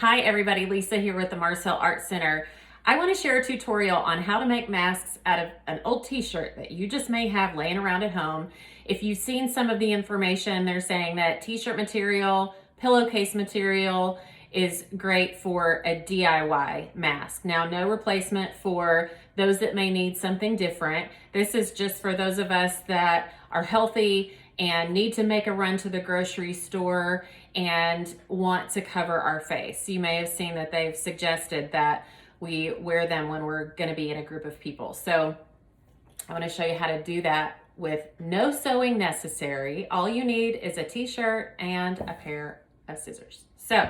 Hi everybody, Lisa here with the Mars Hill Art Center. I want to share a tutorial on how to make masks out of an old t-shirt that you just may have laying around at home. If you've seen some of the information, they're saying that t-shirt material, pillowcase material is great for a DIY mask. Now, no replacement for those that may need something different. This is just for those of us that are healthy and need to make a run to the grocery store and want to cover our face. You may have seen that they've suggested that we wear them when we're going to be in a group of people. So I want to show you how to do that with no sewing necessary. All you need is a t-shirt and a pair of scissors. So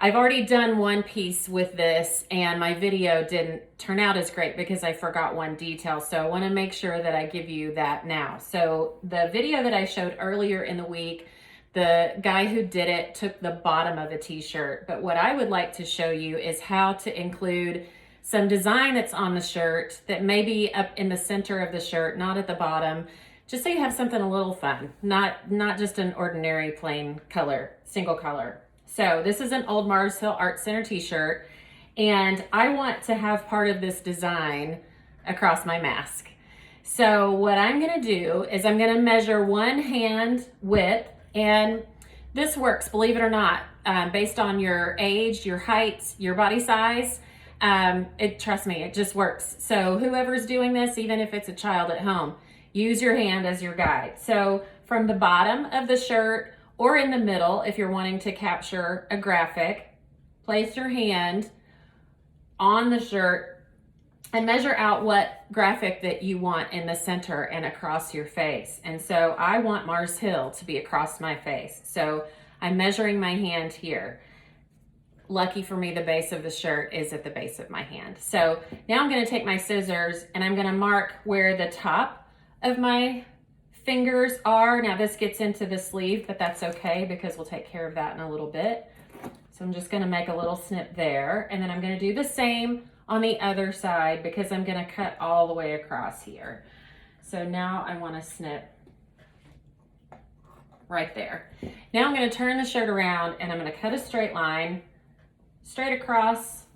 I've already done one piece with this and my video didn't turn out as great because I forgot one detail. So I want to make sure that I give you that now. So the video that I showed earlier in the week, the guy who did it took the bottom of a t-shirt. But what I would like to show you is how to include some design that's on the shirt that may be up in the center of the shirt, not at the bottom, just so you have something a little fun, not just an ordinary plain color, single color. So this is an old Mars Hill Art Center t-shirt, and I want to have part of this design across my mask. So what I'm gonna do is I'm gonna measure one hand width, and this works, believe it or not, based on your age, your height, your body size. Trust me, it just works. So whoever's doing this, even if it's a child at home, use your hand as your guide. So from the bottom of the shirt, or in the middle, if you're wanting to capture a graphic, place your hand on the shirt and measure out what graphic that you want in the center and across your face. And so I want Mars Hill to be across my face. So I'm measuring my hand here. Lucky for me, the base of the shirt is at the base of my hand. So now I'm gonna take my scissors and I'm gonna mark where the top of my fingers are. Now this gets into the sleeve, but that's okay because we'll take care of that in a little bit. So I'm just gonna make a little snip there, and then I'm gonna do the same on the other side because I'm gonna cut all the way across here. So now I wanna snip right there. Now I'm gonna turn the shirt around and I'm gonna cut a straight line straight across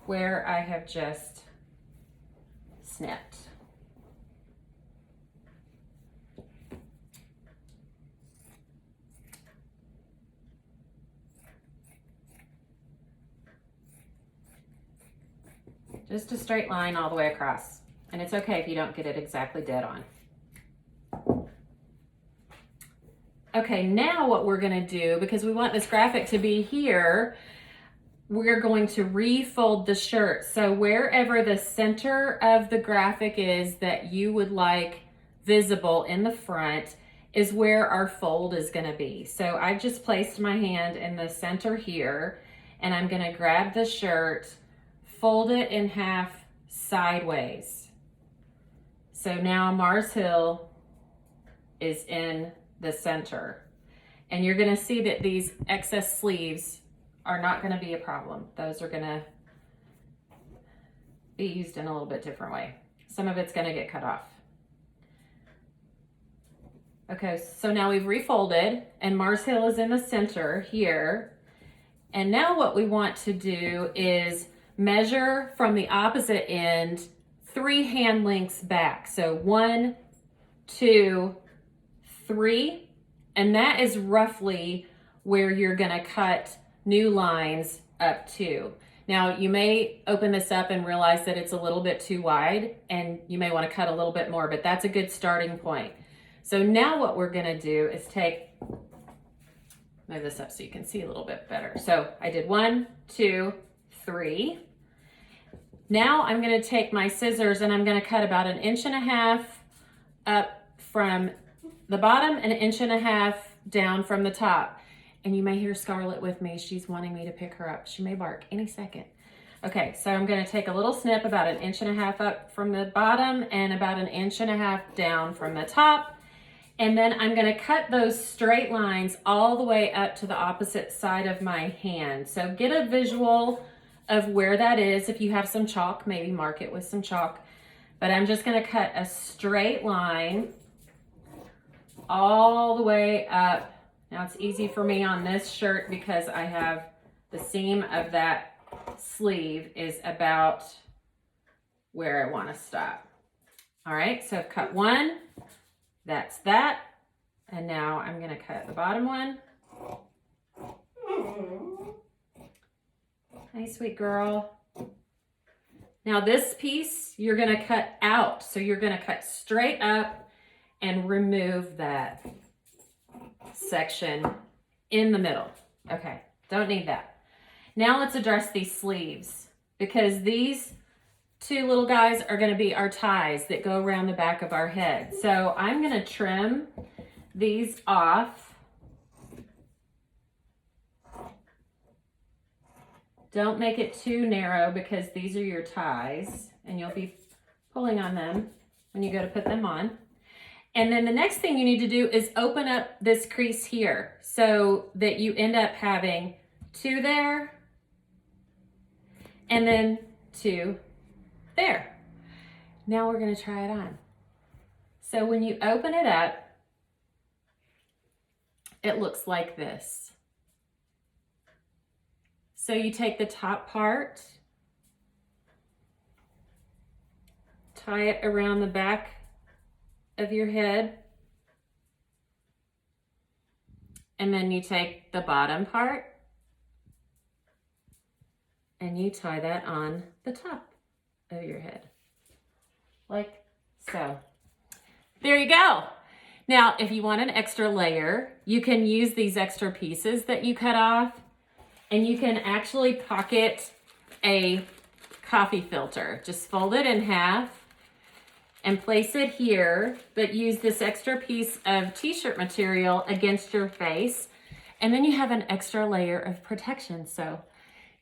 where I have just snipped. Just a straight line all the way across. And it's okay if you don't get it exactly dead on. Okay, now what we're gonna do, because we want this graphic to be here, we're going to refold the shirt. So wherever the center of the graphic is that you would like visible in the front is where our fold is gonna be. So I've just placed my hand in the center here, and I'm gonna grab the shirt, fold it in half sideways. So now Mars Hill is in the center. And you're gonna see that these excess sleeves are not gonna be a problem. Those are gonna be used in a little bit different way. Some of it's gonna get cut off. Okay, so now we've refolded and Mars Hill is in the center here. And now what we want to do is measure from the opposite end 3 hand lengths back. So 1, 2, 3, and that is roughly where you're gonna cut new lines up to. Now you may open this up and realize that it's a little bit too wide and you may wanna cut a little bit more, but that's a good starting point. So now what we're gonna do is move this up so you can see a little bit better. So I did 1, 2, 3. Now I'm gonna take my scissors and I'm gonna cut about 1.5 inches up from the bottom and 1.5 inches down from the top. And you may hear Scarlett with me. She's wanting me to pick her up. She may bark any second. Okay, so I'm gonna take a little snip about 1.5 inches up from the bottom and about 1.5 inches down from the top. And then I'm gonna cut those straight lines all the way up to the opposite side of my hand. So get a visual of where that is. If you have some chalk, maybe mark it with some chalk. But I'm just gonna cut a straight line all the way up. Now it's easy for me on this shirt because I have the seam of that sleeve is about where I want to stop. All right, so I've cut one, that's that. And now I'm gonna cut the bottom one. Hey, sweet girl. Now this piece, you're gonna cut out. So you're gonna cut straight up and remove that section in the middle. Okay, don't need that. Now let's address these sleeves, because these two little guys are gonna be our ties that go around the back of our head. So I'm gonna trim these off. Don't make it too narrow, because these are your ties and you'll be pulling on them when you go to put them on. And then the next thing you need to do is open up this crease here so that you end up having two there and then two there. Now we're going to try it on. So when you open it up, it looks like this. So you take the top part, tie it around the back of your head, and then you take the bottom part and you tie that on the top of your head, like so. There you go. Now, if you want an extra layer, you can use these extra pieces that you cut off, and you can actually pocket a coffee filter. Just fold it in half and place it here, but use this extra piece of t-shirt material against your face, and then you have an extra layer of protection. So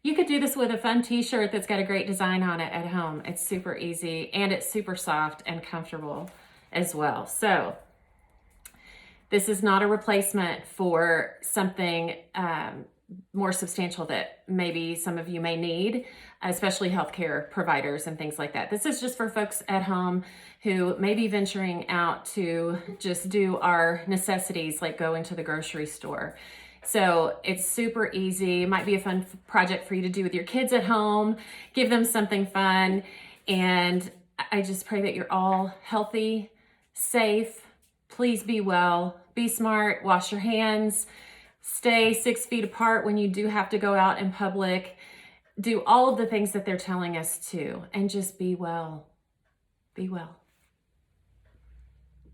you could do this with a fun t-shirt that's got a great design on it at home. It's super easy, and it's super soft and comfortable as well. So this is not a replacement for something more substantial that maybe some of you may need, especially healthcare providers and things like that. This is just for folks at home who may be venturing out to just do our necessities, like going to the grocery store. So it's super easy. It might be a fun project for you to do with your kids at home. Give them something fun. And I just pray that you're all healthy, safe. Please be well, be smart, wash your hands, stay 6 feet apart when you do have to go out in public. Do all of the things that they're telling us to, and just be well. Be well.